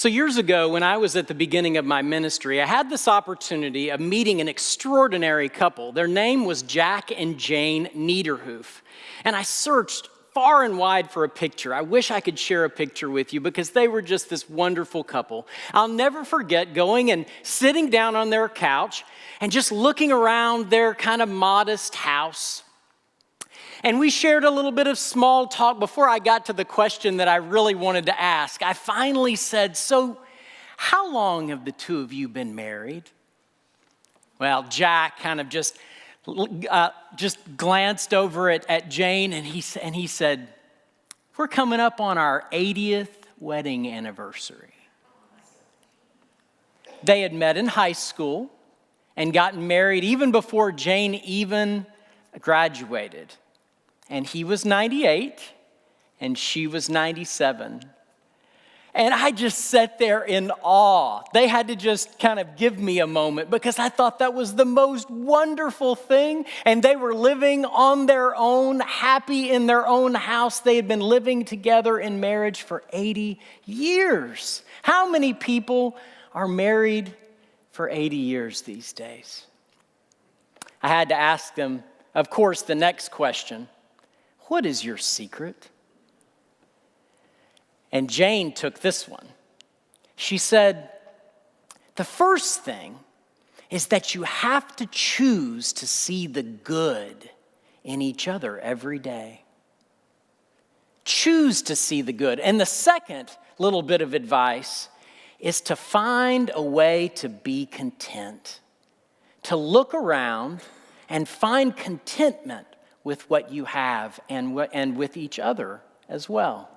So years ago, when I was at the beginning of my ministry, I had this opportunity of meeting an extraordinary couple. Their name was Jack and Jane Niederhoof. And I searched far and wide for a picture. I wish I could share a picture with you because they were just this wonderful couple. I'll never forget going and sitting down on their couch and just looking around their kind of modest house. And we shared a little bit of small talk before I got to the question that I really wanted to ask. I finally said, "So how long have the two of you been married?" Well, Jack kind of just glanced over at Jane and he said, "We're coming up on our 80th wedding anniversary." They had met in high school and gotten married even before Jane even graduated. And he was 98 and she was 97. And I just sat there in awe. They had to just kind of give me a moment because I thought that was the most wonderful thing. And they were living on their own, happy in their own house. They had been living together in marriage for 80 years. How many people are married for 80 years these days? I had to ask them, of course, the next question: what is your secret? And Jane took this one. She said, "The first thing is that you have to choose to see the good in each other every day. Choose to see the good." And the second little bit of advice is to find a way to be content, to look around and find contentment with what you have and with each other as well.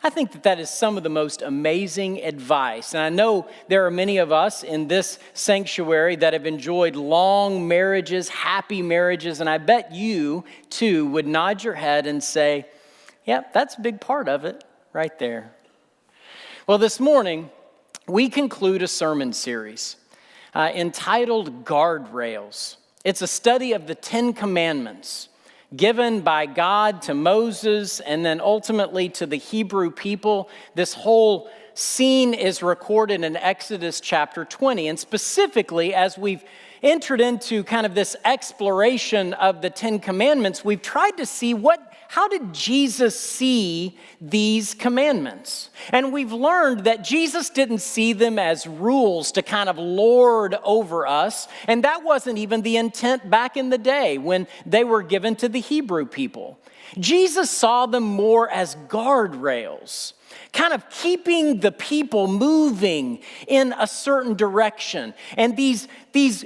I think that is some of the most amazing advice. And I know there are many of us in this sanctuary that have enjoyed long marriages, happy marriages, and I bet you too would nod your head and say, "Yep, that's a big part of it right there." Well, this morning, we conclude a sermon series entitled Guardrails. It's a study of the 10 Commandments given by God to Moses and then ultimately to the Hebrew people. This whole scene is recorded in Exodus chapter 20. And specifically, as we've entered into kind of this exploration of the 10 Commandments, we've tried to see how did Jesus see these commandments? And we've learned that Jesus didn't see them as rules to kind of lord over us. And that wasn't even the intent back in the day when they were given to the Hebrew people. Jesus saw them more as guardrails, kind of keeping the people moving in a certain direction. And these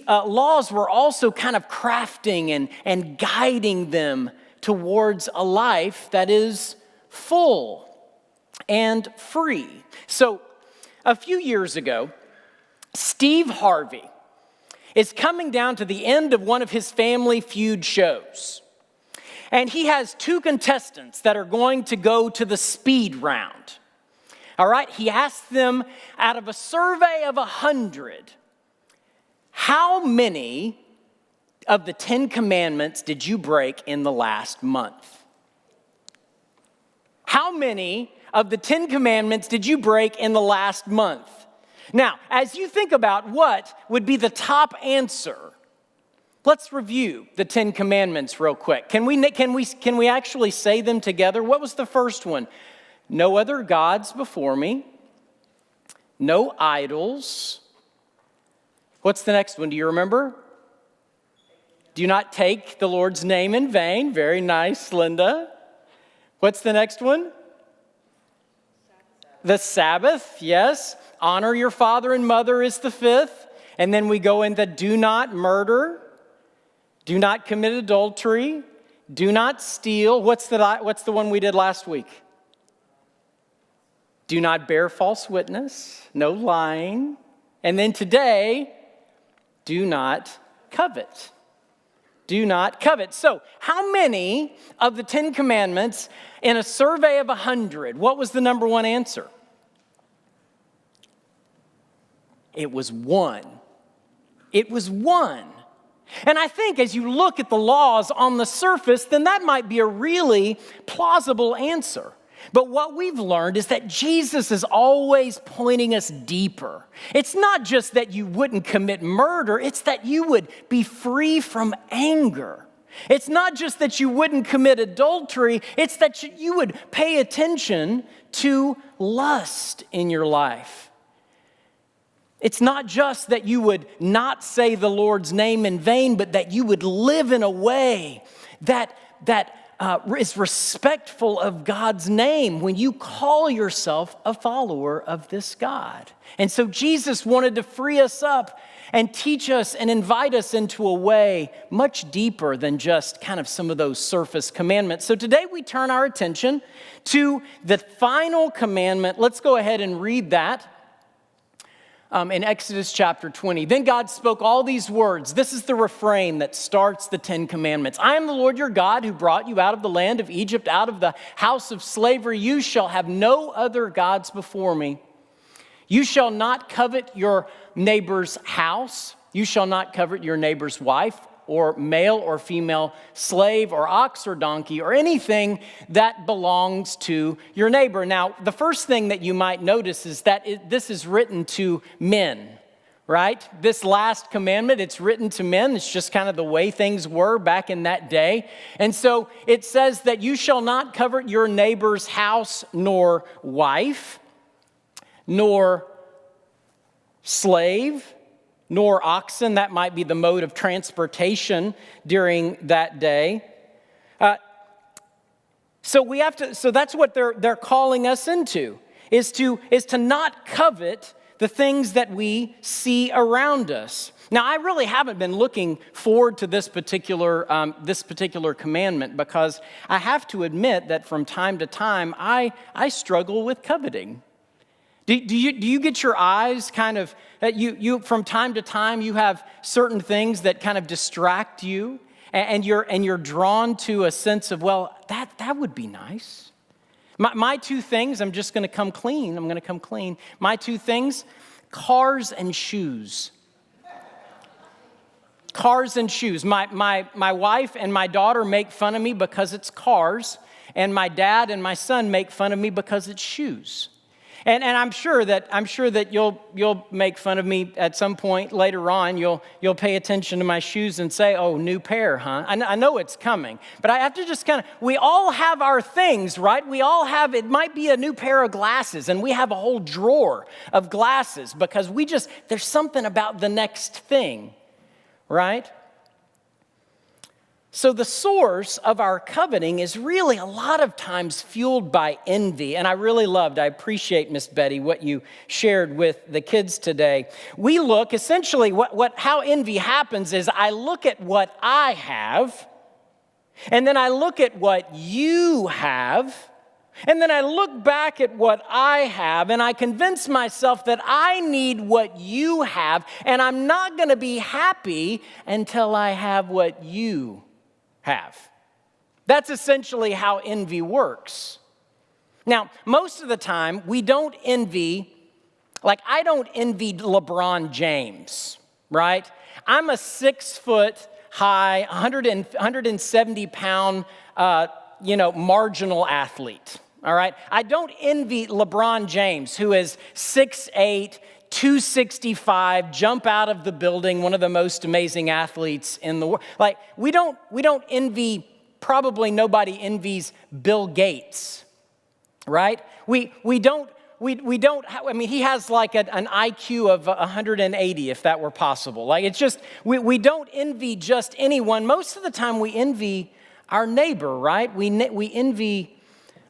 laws were also kind of crafting and guiding them towards a life that is full and free. So a few years ago, Steve Harvey is coming down to the end of one of his Family Feud shows. And he has 2 contestants that are going to go to the speed round. All right, he asked them, out of a survey of 100, how many of the 10 Commandments did you break in the last month? How many of the 10 Commandments did you break in the last month? Now, as you think about what would be the top answer, let's review the 10 Commandments real quick. Can we actually say them together? What was the first one? No other gods before me. No idols. What's the next one? Do you remember? Do not take the Lord's name in vain. Very nice, Linda. What's the next one? The Sabbath, yes. Honor your father and mother is the 5th. And then we go into do not murder. Do not commit adultery. Do not steal. What's the one we did last week? Do not bear false witness. No lying. And then today, do not covet. Do not covet. So, how many of the 10 Commandments in a survey of 100, what was the number one answer? It was 1. It was 1. And I think as you look at the laws on the surface, then that might be a really plausible answer. But what we've learned is that Jesus is always pointing us deeper. It's not just that you wouldn't commit murder, it's that you would be free from anger. It's not just that you wouldn't commit adultery, it's that you would pay attention to lust in your life. It's not just that you would not say the Lord's name in vain, but that you would live in a way that is respectful of God's name when you call yourself a follower of this God. And so Jesus wanted to free us up and teach us and invite us into a way much deeper than just kind of some of those surface commandments. So today we turn our attention to the final commandment. Let's go ahead and read that. In Exodus chapter 20. Then God spoke all these words. This is the refrain that starts the 10 commandments. I am the Lord your God who brought you out of the land of Egypt, out of the house of slavery. You shall have no other gods before me. You shall not covet your neighbor's house. You shall not covet your neighbor's wife, or male or female slave or ox or donkey or anything that belongs to your neighbor. Now, the first thing that you might notice is that this is written to men, right? This last commandment, it's written to men. It's just kind of the way things were back in that day. And so it says that you shall not covet your neighbor's house, nor wife, nor slave, nor oxen. That might be the mode of transportation during that day. So that's what they're calling us into, is to not covet the things that we see around us. Now, I really haven't been looking forward to this particular commandment, because I have to admit that from time to time I struggle with coveting. Do you get your eyes kind of, that you from time to time you have certain things that kind of distract you, and you're drawn to a sense of, well, that would be nice. My two things, I'm just going to come clean. My two things, cars and shoes. Cars and shoes. My wife and my daughter make fun of me because it's cars, and my dad and my son make fun of me because it's shoes. And I'm sure that you'll make fun of me at some point later on. You'll pay attention to my shoes and say, "Oh, new pair, huh?" I know it's coming, but I have to just we all have our things, right? We all have, it might be a new pair of glasses, and we have a whole drawer of glasses because there's something about the next thing, right? So the source of our coveting is really a lot of times fueled by envy. And I appreciate, Miss Betty, what you shared with the kids today. We look, essentially, how envy happens is I look at what I have, and then I look at what you have, and then I look back at what I have, and I convince myself that I need what you have, and I'm not going to be happy until I have what you have. That's essentially how envy works. Now, most of the time, we don't envy, I don't envy LeBron James, right? I'm a 6 foot high, 170 pound, marginal athlete, all right? I don't envy LeBron James, who is 6'8", 265, jump out of the building, one of the most amazing athletes in the world. We don't envy, probably nobody envies Bill Gates, right? We don't, he has an IQ of 180, if that were possible. We don't envy just anyone. Most of the time we envy our neighbor, right? We envy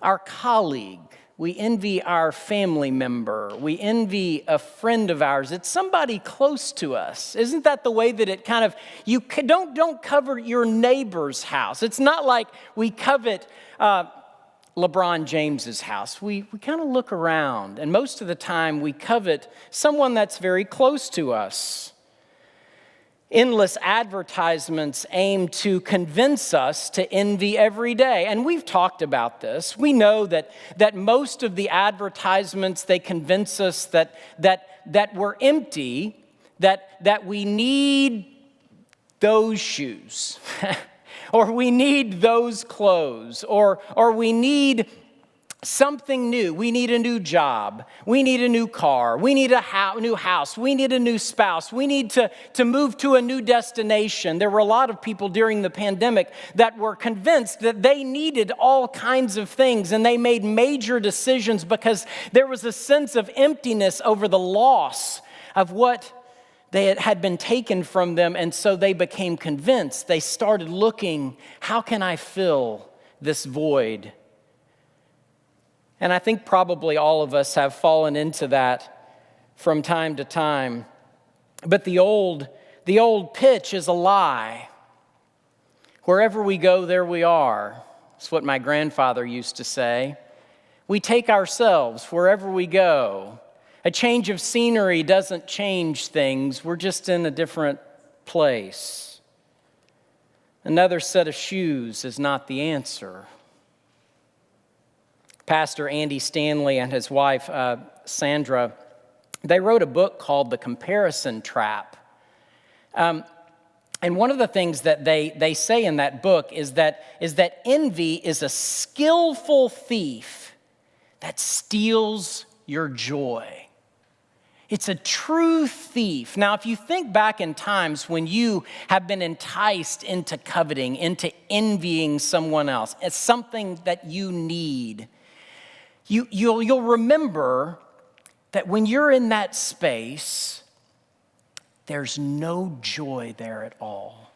our colleague. We envy our family member. We envy a friend of ours. It's somebody close to us. Isn't that the way that it kind of, you don't cover your neighbor's house. It's not like we covet LeBron James's house. We kind of look around, and most of the time we covet someone that's very close to us. Endless advertisements aim to convince us to envy every day. And we've talked about this. We know that most of the advertisements, they convince us that we're empty, that we need those shoes, or we need those clothes, or we need something new. We need a new job. We need a new car. We need a new house. We need a new spouse. We need to move to a new destination. There were a lot of people during the pandemic that were convinced that they needed all kinds of things, and they made major decisions because there was a sense of emptiness over the loss of what they had been taken from them, and so they became convinced. They started looking, how can I fill this void? And I think probably all of us have fallen into that from time to time. But the old pitch is a lie. Wherever we go, there we are. That's what my grandfather used to say. We take ourselves wherever we go. A change of scenery doesn't change things. We're just in a different place. Another set of shoes is not the answer. Pastor Andy Stanley and his wife, Sandra, they wrote a book called The Comparison Trap. And one of the things that they say in that book is that envy is a skillful thief that steals your joy. It's a true thief. Now, if you think back in times when you have been enticed into coveting, into envying someone else, it's something that you need, You'll remember that when you're in that space, there's no joy there at all.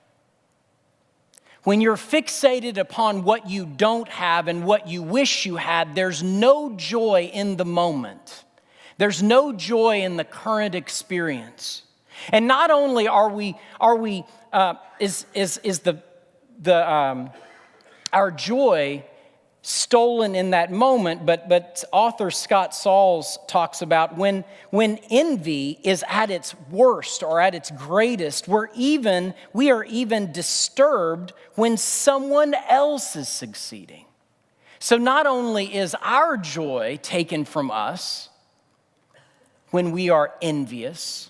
When you're fixated upon what you don't have and what you wish you had, there's no joy in the moment. There's no joy in the current experience. And not only is our joy stolen in that moment, but author Scott Sauls talks about when envy is at its worst or at its greatest, we are even disturbed when someone else is succeeding. So not only is our joy taken from us when we are envious,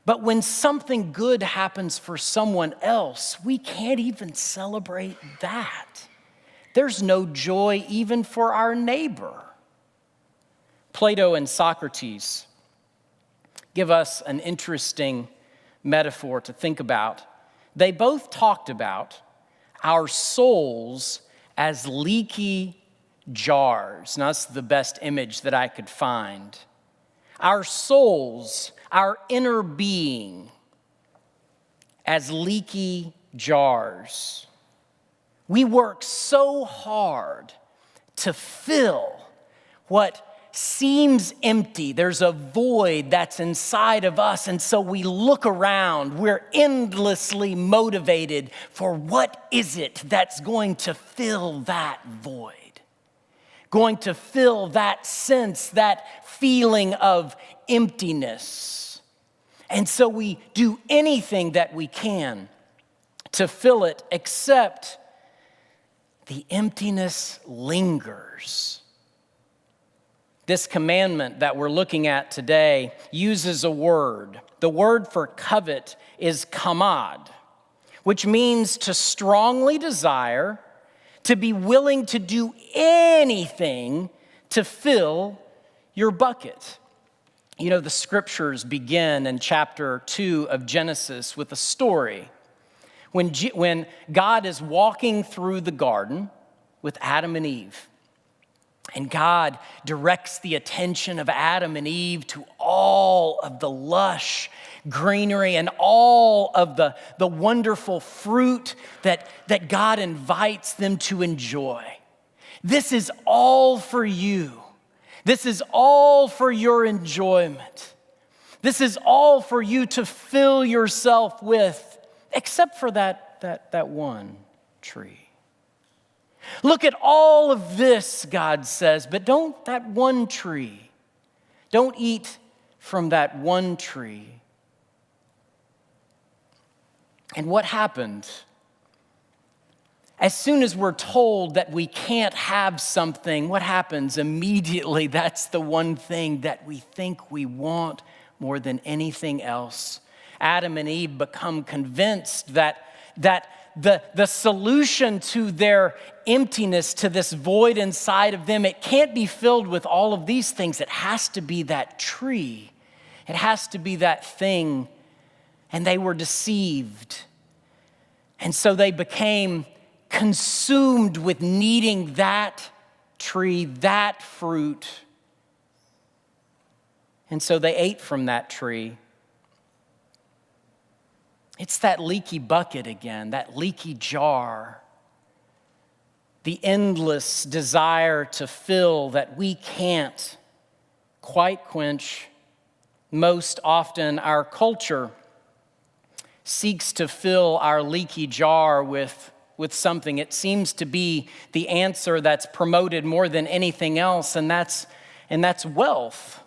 but when something good happens for someone else, we can't even celebrate that. There's no joy even for our neighbor. Plato and Socrates give us an interesting metaphor to think about. They both talked about our souls as leaky jars. Now, that's the best image that I could find. Our souls, our inner being, as leaky jars. We work so hard to fill what seems empty. There's a void that's inside of us, and so we look around. We're endlessly motivated for what is it that's going to fill that void, going to fill that sense, that feeling of emptiness. And so we do anything that we can to fill it, except the emptiness lingers. This commandment that we're looking at today uses a word. The word for covet is kamad, which means to strongly desire, to be willing to do anything to fill your bucket. You know, the scriptures begin in chapter 2 of Genesis with a story. When God is walking through the garden with Adam and Eve, and God directs the attention of Adam and Eve to all of the lush greenery and all of the wonderful fruit that God invites them to enjoy. This is all for you. This is all for your enjoyment. This is all for you to fill yourself with. Except for that one tree. Look at all of this, God says, but don't that one tree. Don't eat from that one tree. And what happened? As soon as we're told that we can't have something, what happens? Immediately, that's the one thing that we think we want more than anything else. Adam and Eve become convinced that the solution to their emptiness, to this void inside of them, it can't be filled with all of these things. It has to be that tree. It has to be that thing. And they were deceived. And so they became consumed with needing that tree, that fruit. And so they ate from that tree. It's that leaky bucket again, that leaky jar. The endless desire to fill that we can't quite quench. Most often our culture seeks to fill our leaky jar with something. It seems to be the answer that's promoted more than anything else, and that's wealth.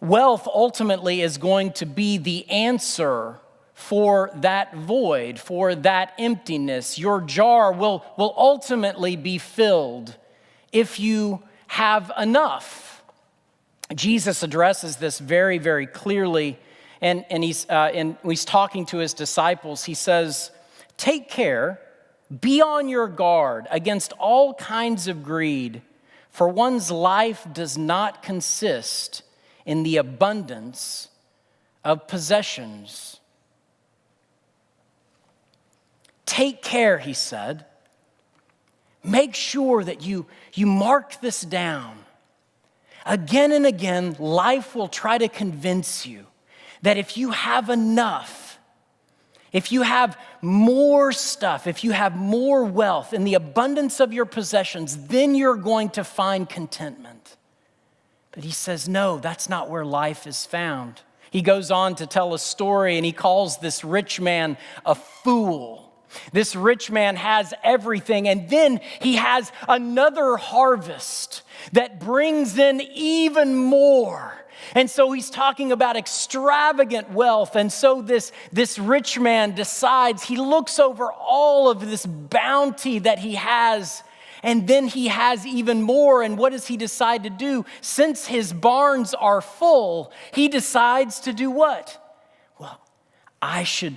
Wealth ultimately is going to be the answer for that void, for that emptiness. Your jar will ultimately be filled if you have enough. Jesus addresses this very, very clearly, and he's talking to his disciples. He says, "Take care, be on your guard against all kinds of greed, for one's life does not consist in the abundance of possessions." Take care, he said. Make sure that you mark this down. Again and again, life will try to convince you that if you have enough, if you have more stuff, if you have more wealth in the abundance of your possessions, then you're going to find contentment. But he says, no, that's not where life is found. He goes on to tell a story, and he calls this rich man a fool. This rich man has everything, and then he has another harvest that brings in even more. And so he's talking about extravagant wealth. And so this rich man decides, he looks over all of this bounty that he has, and then he has even more. And what does he decide to do? Since his barns are full, he decides to do what? Well, I should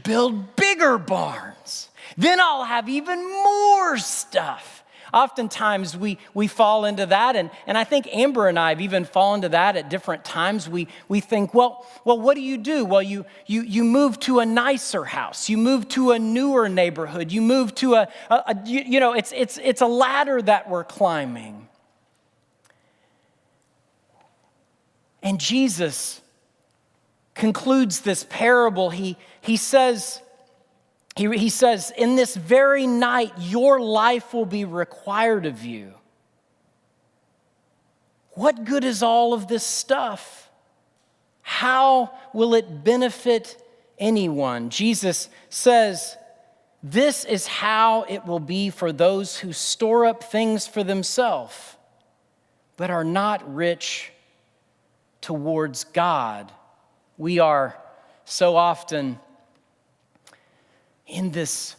build bigger barns. Then I'll have even more stuff. Oftentimes we fall into that, and I think Amber and I have even fallen into that at different times. We think, well, what do you do? Well, you move to a nicer house. You move to a newer neighborhood. You move to it's a ladder that we're climbing. And Jesus concludes this parable. He says, in this very night, your life will be required of you. What good is all of this stuff? How will it benefit anyone? Jesus says, this is how it will be for those who store up things for themselves, but are not rich towards God. We are so often in this,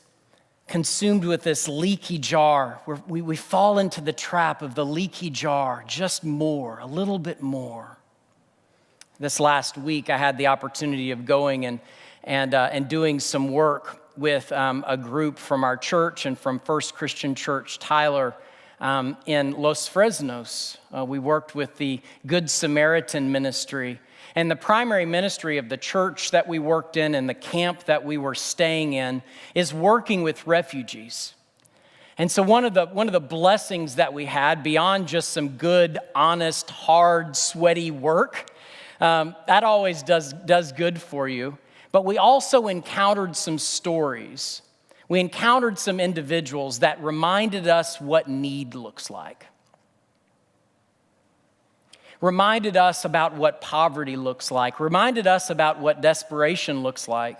consumed with this leaky jar, where we fall into the trap of the leaky jar, just more, a little bit more. This last week, I had the opportunity of going and doing some work with a group from our church and from First Christian Church Tyler in Los Fresnos. We worked with the Good Samaritan ministry. And the primary ministry of the church that we worked in and the camp that we were staying in is working with refugees. And so one of the blessings that we had, beyond just some good, honest, hard, sweaty work, that always does good for you. But we also encountered some stories. We encountered some individuals that reminded us what need looks like. Reminded us about what poverty looks like, reminded us about what desperation looks like.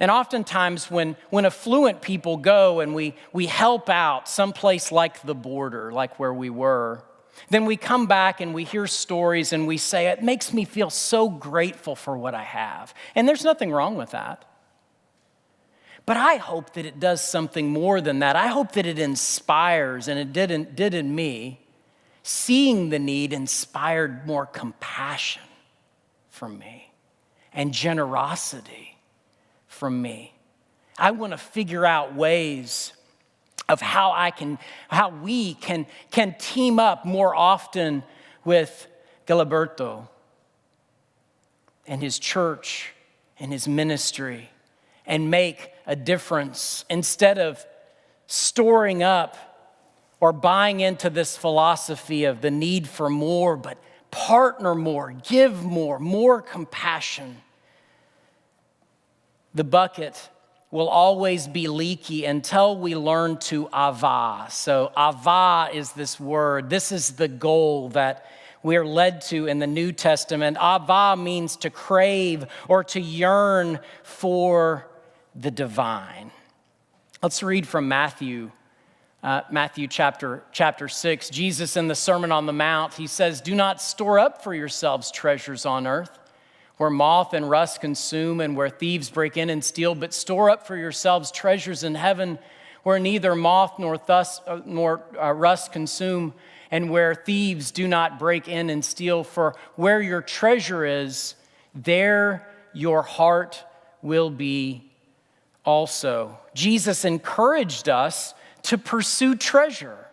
And oftentimes when affluent people go and we help out someplace like the border, like where we were, then we come back and we hear stories and we say, it makes me feel so grateful for what I have. And there's nothing wrong with that. But I hope that it does something more than that. I hope that it inspires, and it did in me. Seeing the need inspired more compassion from me. and generosity from me. I want to figure out ways of how we can team up more often with Gilberto and his church and his ministry and make a difference instead of storing up or buying into this philosophy of the need for more, but partner more, give more compassion. The bucket will always be leaky until we learn to ava. So ava is this word. This is the goal that we're led to in the New Testament. Ava means to crave or to yearn for the divine. Let's read from Matthew chapter 6. Jesus in the Sermon on the Mount, he says, "Do not store up for yourselves treasures on earth, where moth and rust consume and where thieves break in and steal, but store up for yourselves treasures in heaven, where neither moth nor rust consume, and where thieves do not break in and steal. For where your treasure is, there your heart will be also." Jesus encouraged us to pursue treasure,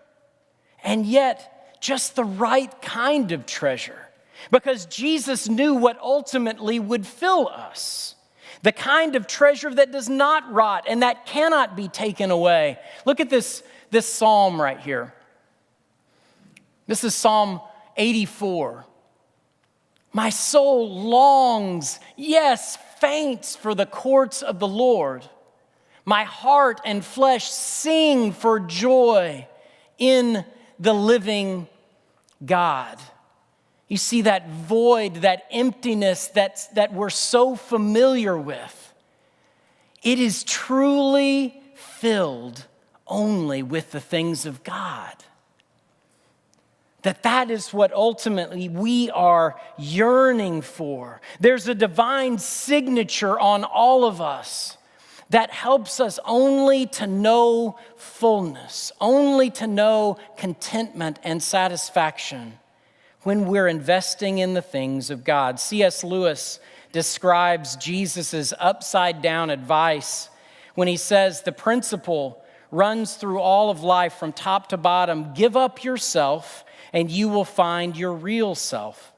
and yet just the right kind of treasure, because Jesus knew what ultimately would fill us. The kind of treasure that does not rot and that cannot be taken away. Look at this psalm right here. This is Psalm 84. "My soul longs, yes, faints for the courts of the Lord. My heart and flesh sing for joy in the living God." You see that void, that emptiness that we're so familiar with. It is truly filled only with the things of God. That is what ultimately we are yearning for. There's a divine signature on all of us that helps us only to know fullness, only to know contentment and satisfaction when we're investing in the things of God. C.S. Lewis describes Jesus' upside-down advice when he says the principle runs through all of life from top to bottom. Give up yourself and you will find your real self.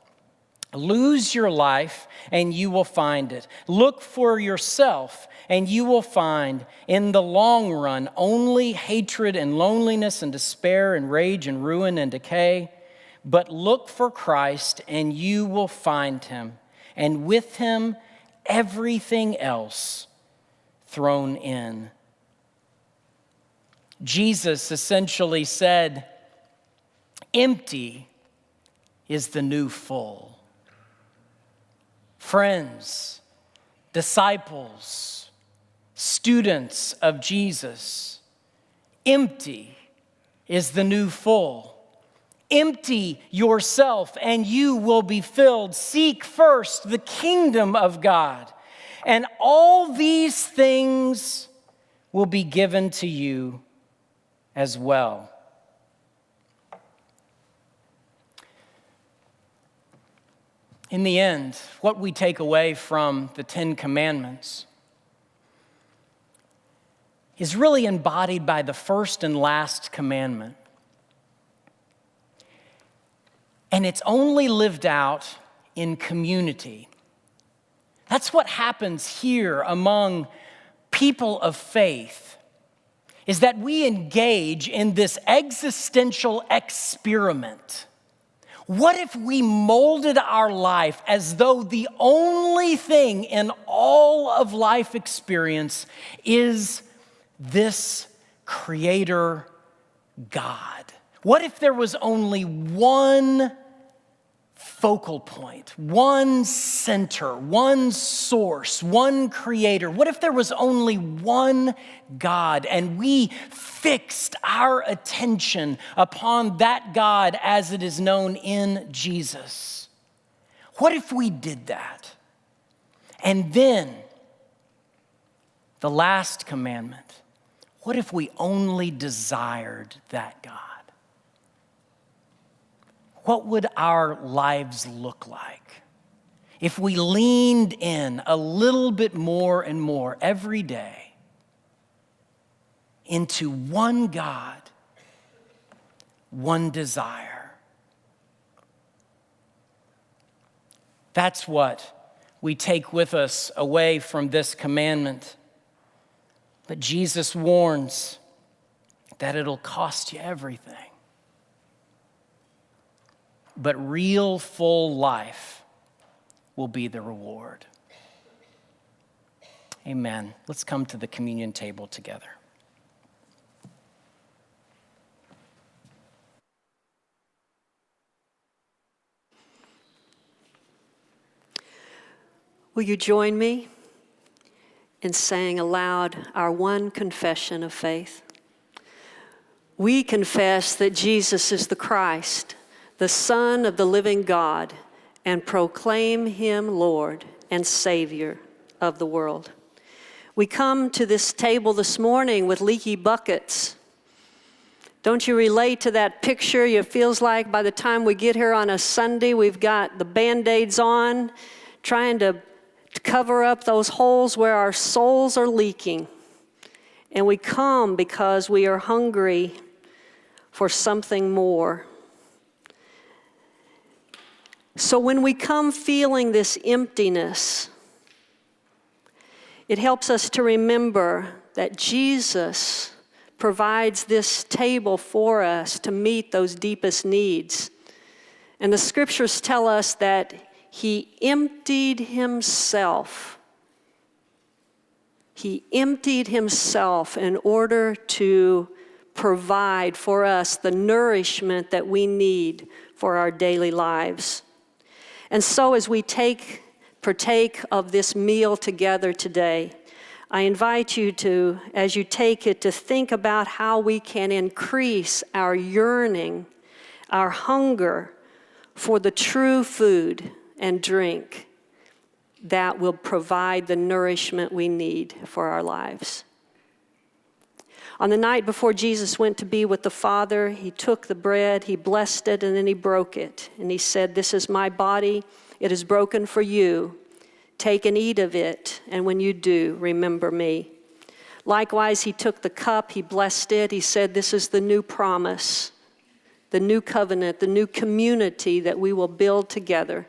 Lose your life and you will find it. Look for yourself and you will find in the long run only hatred and loneliness and despair and rage and ruin and decay. But look for Christ and you will find him, and with him everything else thrown in. Jesus essentially said, empty is the new full. Friends, disciples, students of Jesus, empty is the new full. Empty yourself and you will be filled. Seek first the kingdom of God, and all these things will be given to you as well. In the end, what we take away from the Ten Commandments is really embodied by the first and last commandment. And it's only lived out in community. That's what happens here among people of faith, is that we engage in this existential experiment. What if we molded our life as though the only thing in all of life experience is this Creator God? What if there was only one focal point, one center, one source, one creator? What if there was only one God and we fixed our attention upon that God as it is known in Jesus? What if we did that? And then the last commandment, what if we only desired that God? What would our lives look like if we leaned in a little bit more and more every day into one God, one desire. That's what we take with us away from this commandment. But Jesus warns that it'll cost you everything. But real full life will be the reward. Amen. Let's come to the communion table together. Will you join me in saying aloud our one confession of faith? We confess that Jesus is the Christ, the Son of the living God, and proclaim him Lord and Savior of the world. We come to this table this morning with leaky buckets. Don't you relate to that picture? It feels like by the time we get here on a Sunday, we've got the Band-Aids on, trying to cover up those holes where our souls are leaking. And we come because we are hungry for something more. So when we come feeling this emptiness, it helps us to remember that Jesus provides this table for us to meet those deepest needs. And the scriptures tell us that he emptied himself. He emptied himself in order to provide for us the nourishment that we need for our daily lives. And so as we partake of this meal together today, I invite you to, as you take it, to think about how we can increase our yearning, our hunger for the true food and drink that will provide the nourishment we need for our lives. On the night before Jesus went to be with the Father, he took the bread, he blessed it, and then he broke it. And he said, "This is my body. It is broken for you. Take and eat of it, and when you do, remember me." Likewise, he took the cup, he blessed it. He said, "This is the new promise, the new covenant, the new community that we will build together.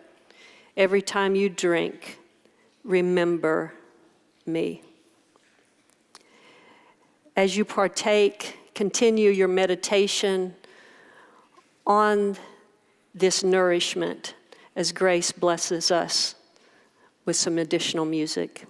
Every time you drink, remember me." As you partake, continue your meditation on this nourishment as Grace blesses us with some additional music.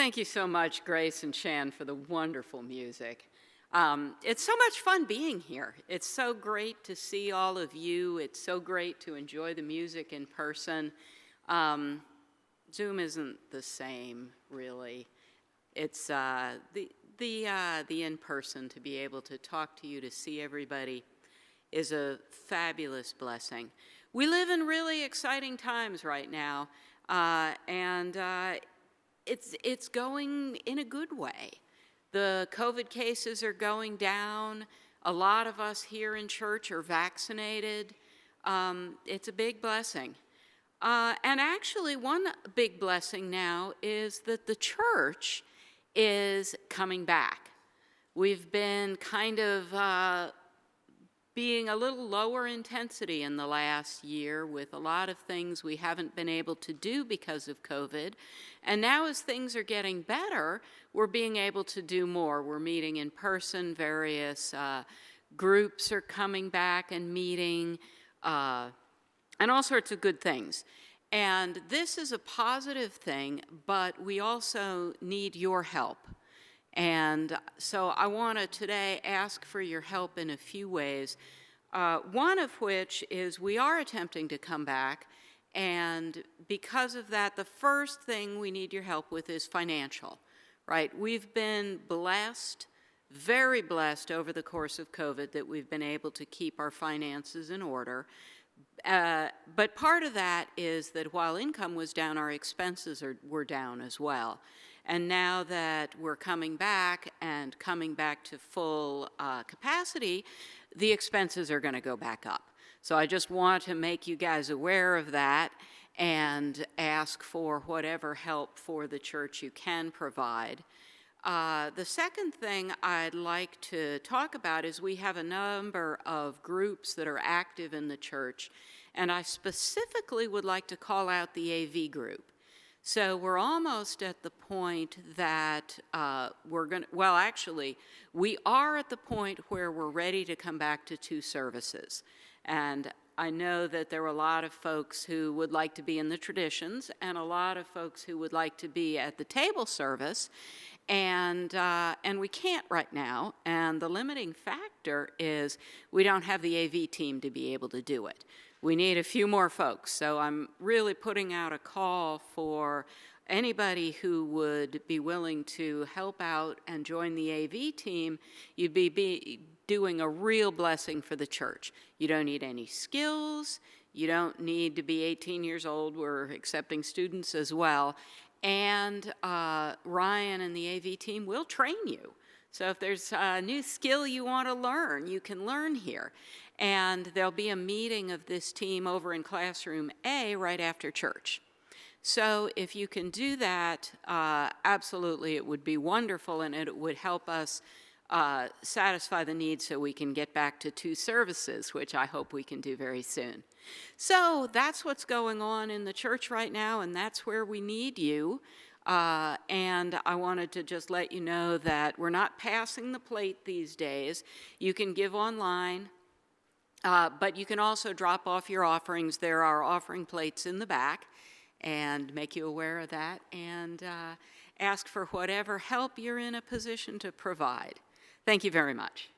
thank you so much, Grace and Shan, for the wonderful music. It's so much fun being here. It's so great to see all of you. It's so great to enjoy the music in person. Zoom isn't the same, really. It's the in-person, to be able to talk to you, to see everybody, is a fabulous blessing. We live in really exciting times right now, and it's going in a good way. The COVID cases are going down. A lot of us here in church are vaccinated. It's a big blessing. And actually, one big blessing now is that the church is coming back. We've been kind of being a little lower intensity in the last year with a lot of things we haven't been able to do because of COVID. And now as things are getting better, we're being able to do more. We're meeting in person, various groups are coming back and meeting, and all sorts of good things. And this is a positive thing, but we also need your help. And so I want to today ask for your help in a few ways, one of which is we are attempting to come back, and because of that, the first thing we need your help with is financial, right? We've been blessed, very blessed over the course of COVID that we've been able to keep our finances in order. But part of that is that while income was down, our expenses were down as well. And now that we're coming back and coming back to full capacity, the expenses are going to go back up. So I just want to make you guys aware of that and ask for whatever help for the church you can provide. The second thing I'd like to talk about is we have a number of groups that are active in the church, and I specifically would like to call out the AV group. So we're almost at the point that we are at the point where we're ready to come back to 2 services. And I know that there are a lot of folks who would like to be in the traditions and a lot of folks who would like to be at the table service. And we can't right now, and the limiting factor is we don't have the AV team to be able to do it. We need a few more folks, so I'm really putting out a call for anybody who would be willing to help out and join the AV team. You'd be doing a real blessing for the church. You don't need any skills, you don't need to be 18 years old, we're accepting students as well. And Ryan and the AV team will train you. So if there's a new skill you want to learn, you can learn here. And there'll be a meeting of this team over in Classroom A right after church. So if you can do that, absolutely, it would be wonderful, and it would help us satisfy the need so we can get back to 2 services, which I hope we can do very soon. So that's what's going on in the church right now, and that's where we need you. And I wanted to just let you know that we're not passing the plate these days. You can give online, but you can also drop off your offerings. There are offering plates in the back, and make you aware of that, and ask for whatever help you're in a position to provide. Thank you very much.